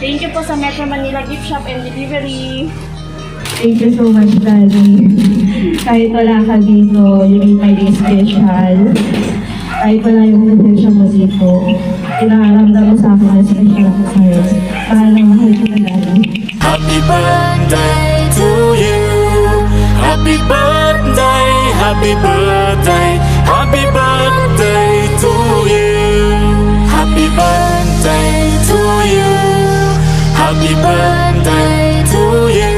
Thank you po sa Metro Manila Gift Shop and Delivery. Thank you so much, Daddy. Kahit wala ka dito, you made my day special. Kahit wala yung presensya mo dito, inaramdam mo sa akin na special ako sa'yo. Para na mahal ko na, Daddy. Happy birthday to you. Happy birthday, happy birthday, happy birthday to you. Happy birthday to you. Happy birthday to you.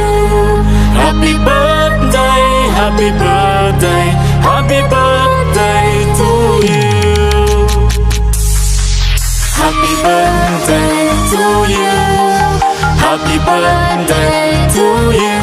Happy birthday, happy birthday, happy birthday to you. Happy birthday to you. Happy birthday to you.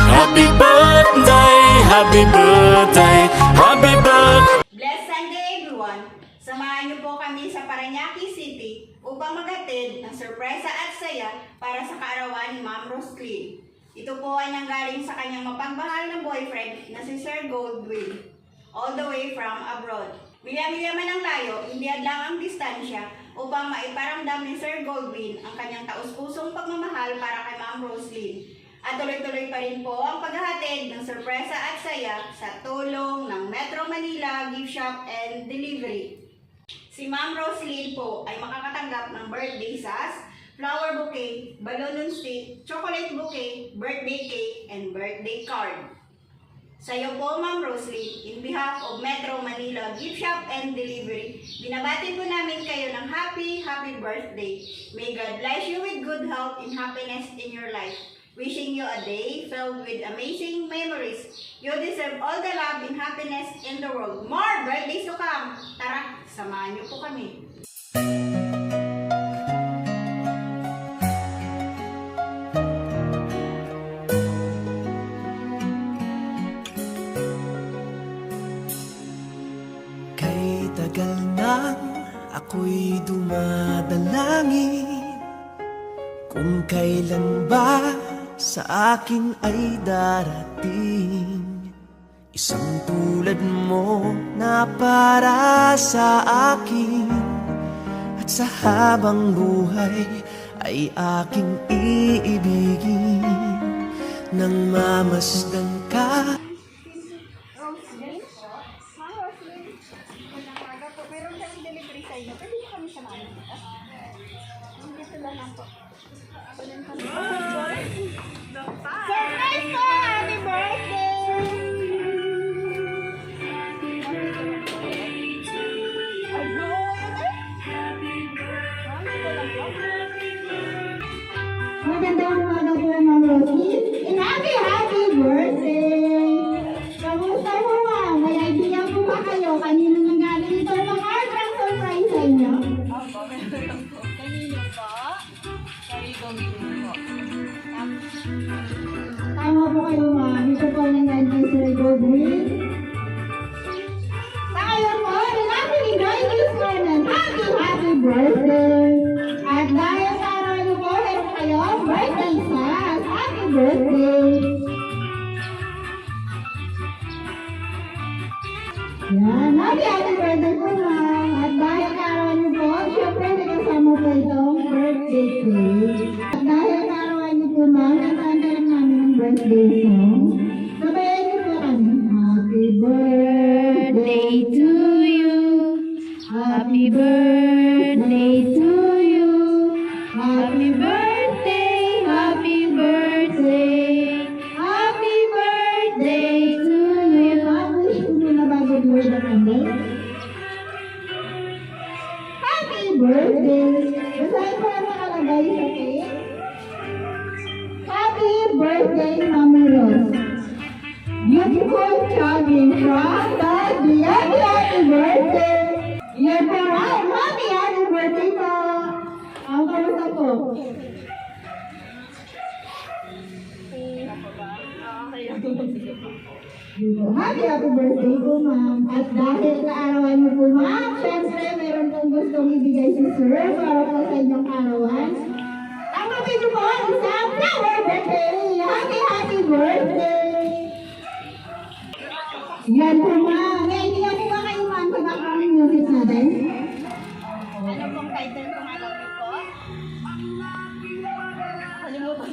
Happy birthday, happy birthday, happy birthday. Blessed Sunday everyone! Samahan niyo po kami sa Parañaque City upang maghatid ng sorpresa at saya para sa kaarawan ni Ma'am Roslyn. Ito po ay nanggaling sa kanyang mapagmahal na boyfriend na si Sir Goldwyn, all the way from abroad. Milya-milya man ang layo, hindi hadlang ang distansya upang maiparamdam ni Sir Goldwyn ang kanyang taus-pusong pagmamahal para kay Ma'am Roslyn. At tuloy-tuloy pa rin po ang paghahatid ng sorpresa at saya sa tulong ng Metro Manila Gift Shop and Delivery. Si Ma'am Roslyn po ay makakatanggap ng birthday sas, flower bouquet, balloon on stick, chocolate bouquet, birthday cake, and birthday card. Sa iyo po, Ma'am Roslyn, in behalf of Metro Manila Gift Shop and Delivery, binabati po namin kayo ng happy birthday. May God bless you with good health and happiness in your life. Wishing you a day filled with amazing memories. You deserve all the love and happiness in the world. More birthdays to come! Tara, samahan niyo po kami. Kay tagal nang ako'y dumadalangin kung kailan ba sa akin ay darating isang tulad mo na para sa akin. At sa habang buhay ay aking iibigin nang mamasdan ka. Roslyn? Ma'am Roslyn? Unang aga po. Meron kami delivery sa inyo. Pwede po kami samahan dito? Dito lang po. Surprise po! Happy birthday! Magandang umaga po, Ma'am Roslyn. And happy birthday! Kamusta mo, Ma'am? May idea po ba kayo kanino nanggaling ito ng hard-rock surprise sa inyo? Opo, meron po. Kanino po? Kay Goldwyn po. Tama po kayo, Ma'am. Ito po nanggaling kay Sir Goldwyn. Sa ngayon po, nag-enjoy this morning. Happy birthday! At dahil sa araw niyo po, meron kayo birthday sas. Happy birthday! Yan, happy birthday po, Ma'am. At dahil kaarawan niyo po, syempre may kasama po itong birthday cake. At dahil kaarawan niyo po, Ma'am, nasanda lang namin ang birthday song. Sabayan niyo po kami. Happy birthday to you. Happy birthday to you. Happy birthday, happy birthday. Happy birthday to you. Wish ko muna bago blow the candle. Happy birthday. Basahin ko lang nakalagay sa cake. Happy birthday, Mami Rose. Beautiful, charming from Daddy. Happy birthday. Yan po, Mami. Happy birthday po. Ang kamusta po? Happy birthday po, Ma'am. At dahil kaarawan niyo po, Ma'am, syempre meron pong gustong ibigay si Sir para po sa inyong kaarawan. Ang kapito po, isang flower birthday. Happy birthday. Yan po, Ma'am. May idea po ba kayo, Ma'am, sa background music natin? Ano pong title kung alam niyo po?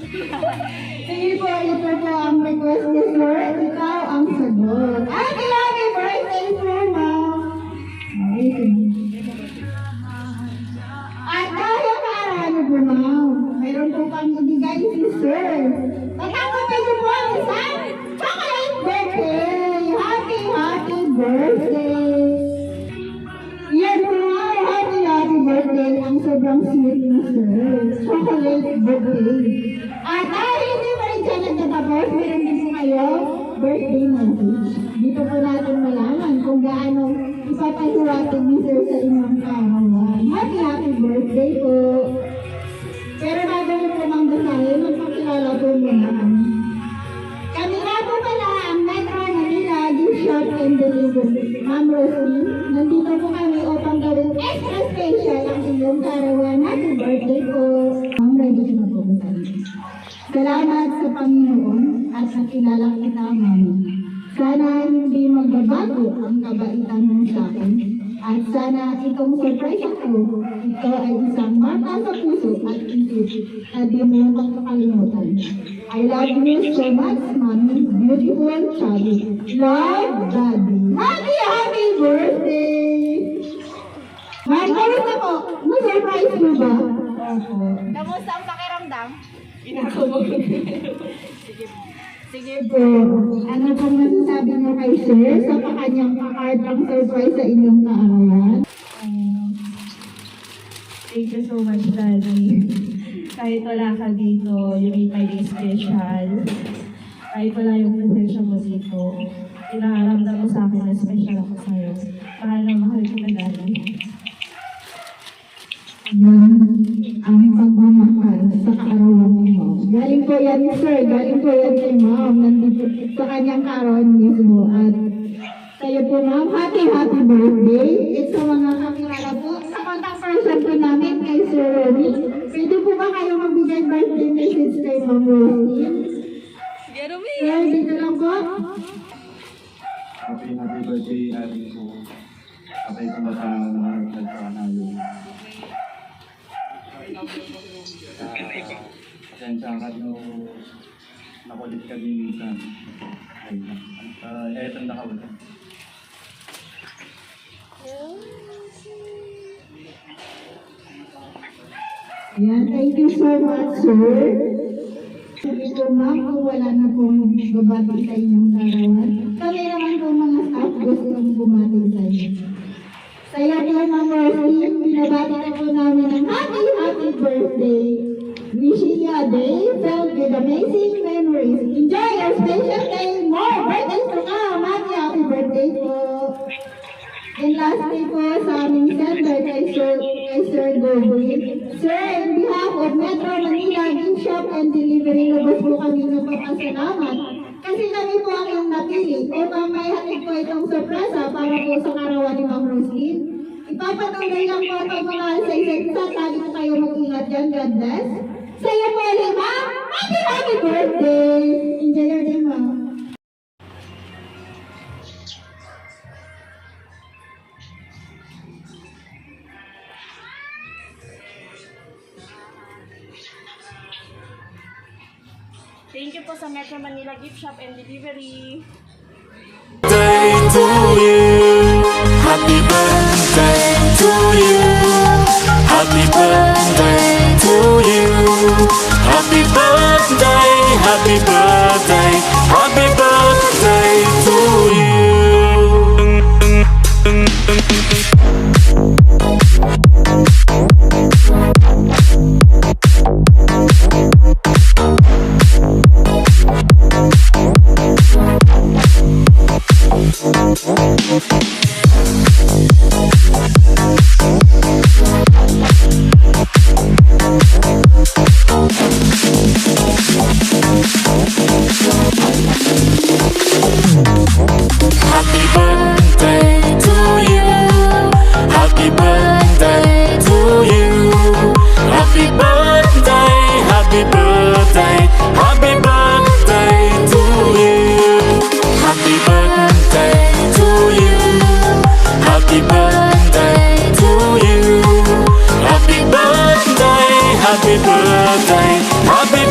Sige po, ito po ang request ni Sir. Ikaw ang sagot. Happy birthday, Sir, ma'am! Okay. At dahil kaarawan po, ma'am, mayroon po kang ibigay si Sir. Tatanggapin niyo po ang isang chocolate birthday! Happy birthday! Yan po nga, happy birthday ang sobrang sweet na Sir. Chocolate birthday. At dahil hindi pa rin siya nagtatapos, meron din po kayo birthday message. Dito po natin malaman kung gaano ipapahiwatig ni Sir sa inyong kaarawan. Happy birthday po! Pero bago mo po mang basahin, magpakilala po muna kami. Kami nga po pala ang Metro Manila Gift Shop and Delivery. Ma'am Rosie, nandito po kami upang gawin extra special ang inyong kaarawan. Happy birthday po! Ma'am, ready na po ba tayo? Salamat sa Panginoon at nakilala kita, Mami. Sana hindi magbabago ang kabaitan mo sa akin. At sana itong surprise ko, ito ay isang marka sa puso at isip na di mo makakalimutan. I love you so much, Mami. Beautiful child. Love, Daddy. Happy birthday! Ma'am, kamusta po? Na-surprise mo ba? Opo. Kamusta ang pakiramdam? Sige po. Ano pong masasabi niyo kay Sir sa kanyang pa-card ang surprise sa inyong kaarawan? Thank you so much, Daddy. Kahit wala ka dito, you made my day special. Kahit wala yung presensya mo dito, inaramdam mo sa akin na special ako sa'yo. Mahal na mahal kita, Daddy. Yan ang pagmamahal sa kaarawan ni Ma'am. Galing po yan, Sir. Galing po yan kay Ma'am. Nandito sa kanyang kaarawan mismo. At kayo po, Ma'am, happy birthday. It's sa mga kakilala po. Sa contact person po namin kay Sir Ronnie. Pwede po ba kayo magbigay birthday message kay Ma'am Rosie? Jeremy! Sir, dito lang po. Happy birthday, Ate po. Patay ko na sa mga nagpana yun. Pasensya ka no nakulit ka din minsan. Eto na ka ulit. Yan, thank you so much, Sir. Sabi ko, Ma'am, kung wala na pong babati sa inyong kaarawan, kami naman po mga staff gustong bumati sa inyo. Kaya po, Ma'am Rosie, binabati na po namin ng happy birthday. Wishing you a day filled with amazing memories. Enjoy your special day. More birthdays to come. Happy birthday po. And lastly po, sa aming sender kay Sir Gogoy. Sir, in behalf of Metro Manila Gift Shop and Delivery, lubos po kami ng papasalamat. Kasi kami po ang iyong napili upang may hatid po itong sorpresa para po sa karawan ni Ma'am Roslyn. Ipapatuloy lang po itong mga sa isa't isa. Lagi po kayo mag-ingat dyan. God bless. Sa iyo po ulit, Ma'am. Happy birthday! Enjoy your day, Ma'am. Thank you po sa Metro Manila Gift Shop and Delivery. Birthday to you. Happy birthday to you. Happy birthday to you. Happy birthday, happy birthday, happy birthday to you. Happy birthday to you. Happy birthday to you. Happy birthday, happy birthday, happy birthday to you. Happy birthday to you. Happy birthday to you. Happy birthday, happy birthday, happy